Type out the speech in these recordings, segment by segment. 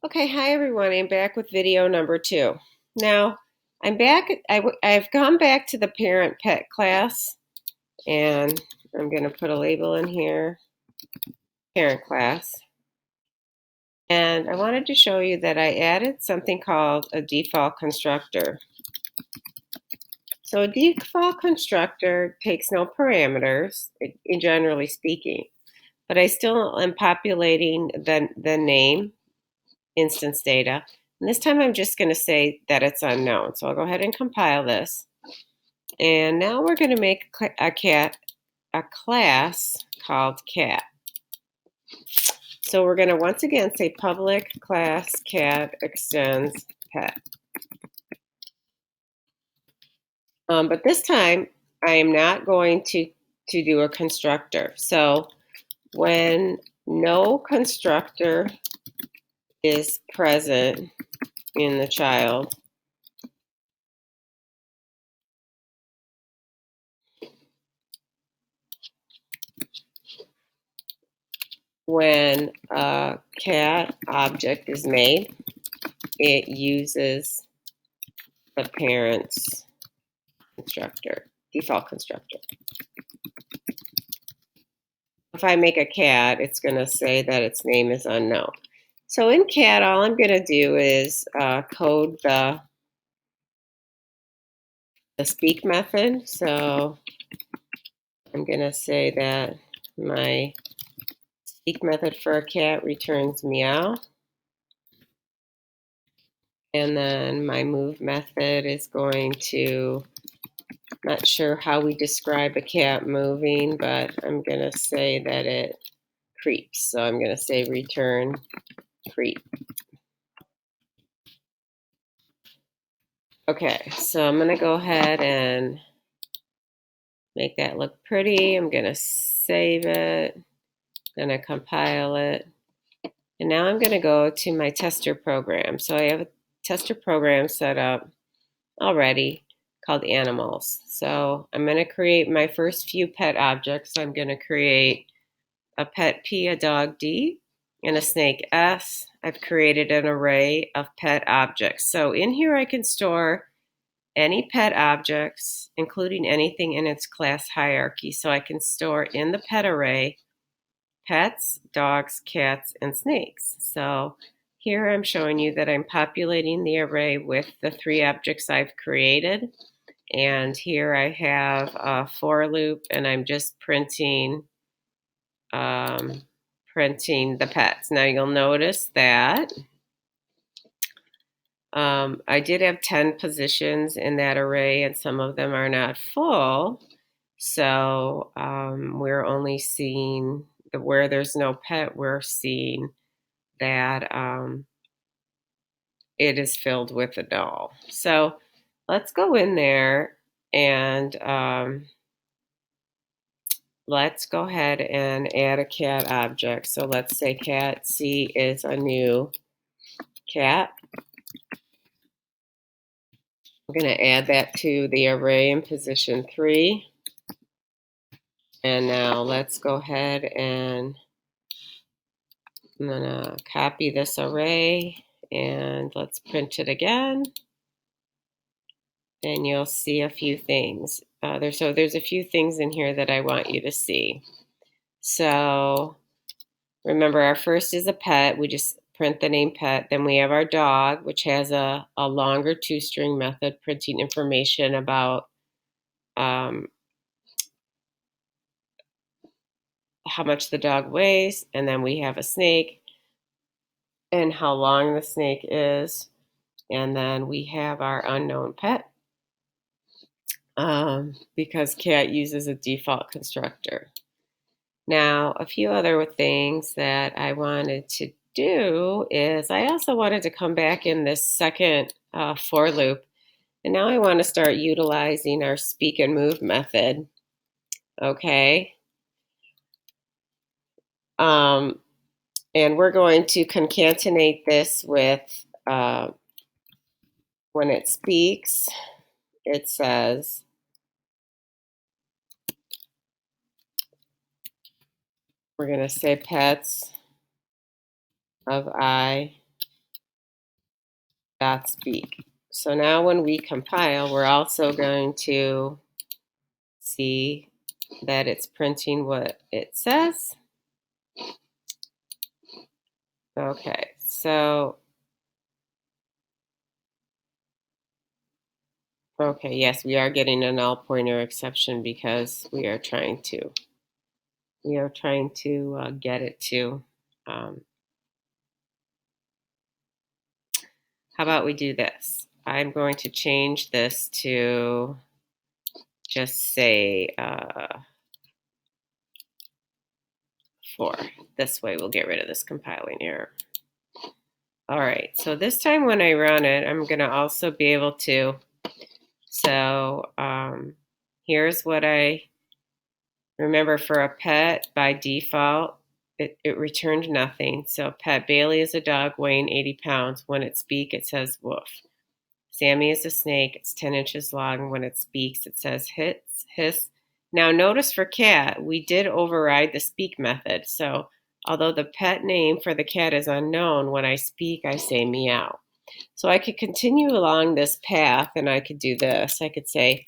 Okay, hi everyone. I'm back with video number 2. Now, I'm back. I've gone back to the parent pet class, and I'm going to put a label in here, parent class. And I wanted to show you that I added something called a default constructor. So a default constructor takes no parameters, generally speaking, but I still am populating the name instance data. And this time I'm just going to say that it's unknown. So I'll go ahead and compile this. And now we're going to make a class called cat. So we're going to once again say public class cat extends pet. But this time I am not going to do a constructor. So when no constructor is present in the child, when a cat object is made, it uses the parent's constructor, default constructor. If I make a cat, it's going to say that its name is unknown. So in cat, all I'm going to do is code the speak method. So I'm going to say that my speak method for a cat returns meow. And then my move method is going to, not sure how we describe a cat moving, but I'm going to say that it creeps. So I'm going to say return creep. Okay, so I'm going to go ahead and make that look pretty. I'm going to save it. I'm going to compile it. And now I'm going to go to my tester program. So I have a tester program set up already called animals. So I'm going to create my first few pet objects. I'm going to create a pet P, a dog D, and a snake S. I've created an array of pet objects. So in here I can store any pet objects, including anything in its class hierarchy. So I can store in the pet array pets, dogs, cats, and snakes. So here I'm showing you that I'm populating the array with the 3 objects I've created. And here I have a for loop, and I'm just printing the pets. Now you'll notice that I did have 10 positions in that array, and some of them are not full. So we're only seeing where there's no pet, we're seeing that it is filled with a null. So let's go in there and let's go ahead and add a cat object. So let's say cat C is a new cat. I'm going to add that to the array in position 3. And now let's go ahead and I'm going to copy this array and let's print it again. And you'll see a few things. There's a few things in here that I want you to see. So remember, our first is a pet. We just print the name pet. Then we have our dog, which has a longer 2-string method printing information about how much the dog weighs. And then we have a snake and how long the snake is. And then we have our unknown pet because cat uses a default constructor. Now, a few other things that I wanted to do is I also wanted to come back in this second for loop. And now I want to start utilizing our speak and move method. Okay. And we're going to concatenate this with when it speaks, it says, we're going to say pets of I dot speak. So now when we compile, we're also going to see that it's printing what it says. Okay, so, okay, yes, we are getting a null pointer exception because we are trying to get it to, how about we do this? I'm going to change this to just say 4. This way we'll get rid of this compiling error. All right, so this time when I run it, I'm going to also be able to, so here's what I remember for a pet by default. It returned nothing. So pet Bailey is a dog weighing 80 pounds. When it speaks, it says woof. Sammy is a snake. It's 10 inches long. When it speaks, it says hiss. Now notice for cat, we did override the speak method. So although the pet name for the cat is unknown, when I speak, I say meow. So I could continue along this path and I could do this. I could say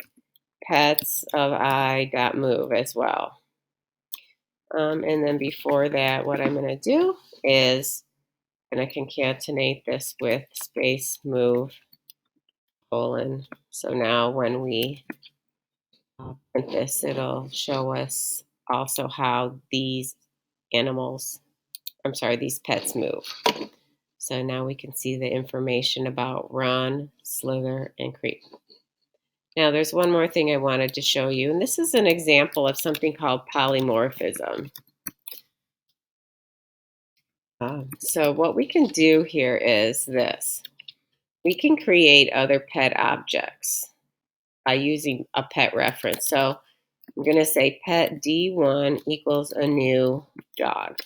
pets of I.move as well. And then before that, what I'm going to do is I'm going to concatenate this with space move colon. So now when we print this, it'll show us also how these these pets move. So now we can see the information about run, slither, and creep. Now there's one more thing I wanted to show you, and this is an example of something called polymorphism. So what we can do here is this. We can create other pet objects by using a pet reference. So I'm going to say pet D1 equals a new dog.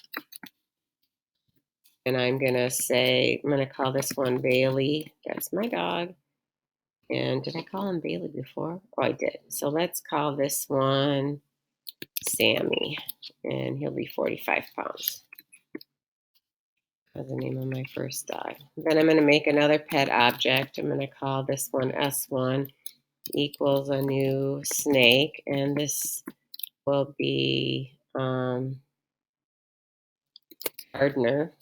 And I'm going to call this one Bailey. That's my dog. And did I call him Bailey before? Oh, I did. So let's call this one Sammy. And he'll be 45 pounds. That's the name of my first dog. Then I'm going to make another pet object. I'm going to call this one S1 equals a new snake. And this will be Gardner.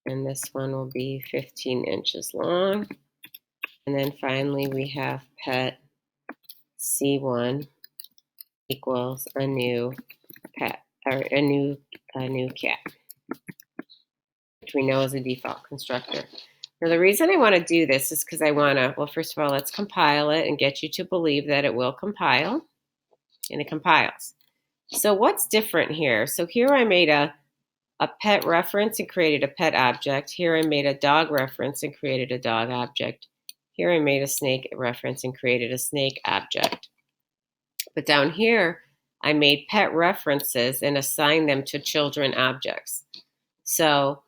And this one will be 15 inches long. And then finally we have pet C1 equals a new pet, or a new cat, which we know is a default constructor. Now the reason I want to do this is because I want to, well, first of all, let's compile it and get you to believe that it will compile, and it compiles. So what's different here? So here I made a pet reference and created a pet object. Here I made a dog reference and created a dog object. Here I made a snake reference and created a snake object. But down here, I made pet references and assigned them to children objects. So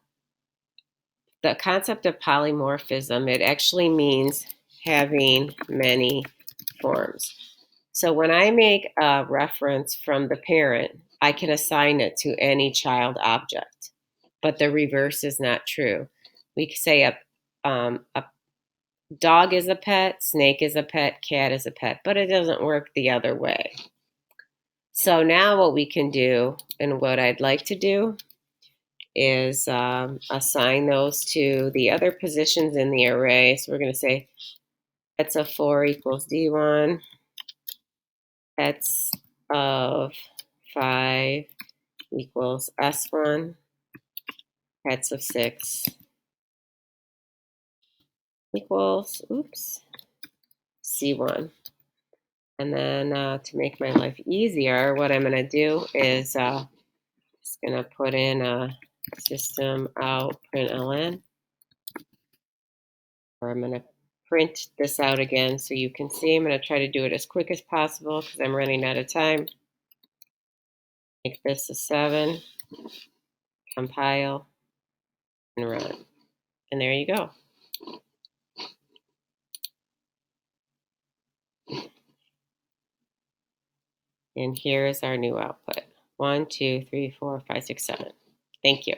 the concept of polymorphism, it actually means having many forms. So when I make a reference from the parent, I can assign it to any child object, but the reverse is not true. We could say a dog is a pet, snake is a pet, cat is a pet, but it doesn't work the other way. So now what we can do, and what I'd like to do, is assign those to the other positions in the array. So we're going to say pets of 4 equals D1, pets of 5 equals S1, pets of 6 equals, C1. And then to make my life easier, what I'm going to do is just going to put in a system out println, or I'm going to print this out again so you can see. I'm going to try to do it as quick as possible because I'm running out of time. Make this a 7, compile, and run. And there you go. And here is our new output. 1, 2, 3, 4, 5, 6, 7. Thank you.